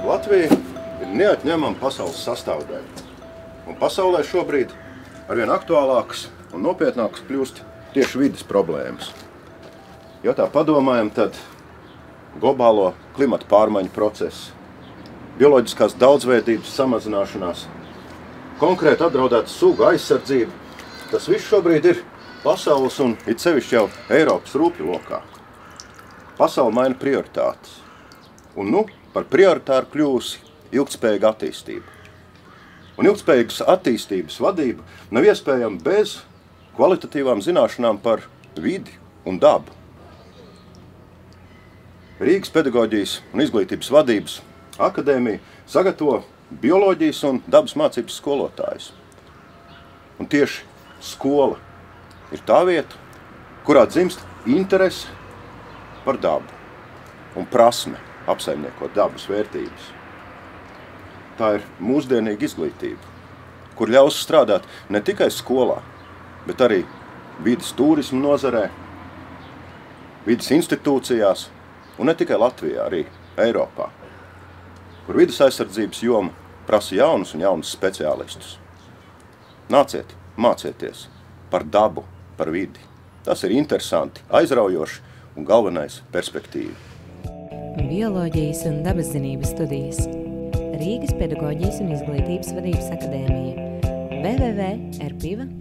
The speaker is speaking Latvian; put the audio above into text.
Latvija ir neatņemama pasaules sastāvdaļa. Un pasaulē šobrīd arvien aktuālākas un nopietnākas kļūst tieši vides problēmas. Ja tā padomājam, tad globālo klimata pārmaiņu procesu, bioloģiskās daudzveidības samazināšanās, konkrēti apdraudēta sugu aizsardzība, tas viss šobrīd ir pasaules un it sevišķi jau Eiropas rūpju lokā. Pasaule maina prioritātes. Un par prioritāru kļūsi ilgtspējīga attīstība. Un ilgtspējīgas attīstības vadība nav iespējama bez kvalitatīvām zināšanām par vidi un dabu. Rīgas pedagoģijas un izglītības vadības akadēmija sagatavo bioloģijas un dabas mācības skolotājus. Un tieši skola ir tā vieta, kurā dzimst interese par dabu un prasme apsaimniekot dabas vērtības. Tā ir mūsdienīga izglītība, kur ļaus strādāt ne tikai skolā, bet arī vides turismu nozarē, vides institūcijās un ne tikai Latvijā, arī Eiropā, kur vides aizsardzības joma prasa jaunus un jaunus speciālistus. Nāciet, mācieties par dabu, par vidi. Tas ir interesanti, aizraujoši un galvenais perspektīva. Bioloģijas un dabaszinības studijas. Rīgas pedagoģijas un izglītības vadības akadēmija. www.rpiva.lv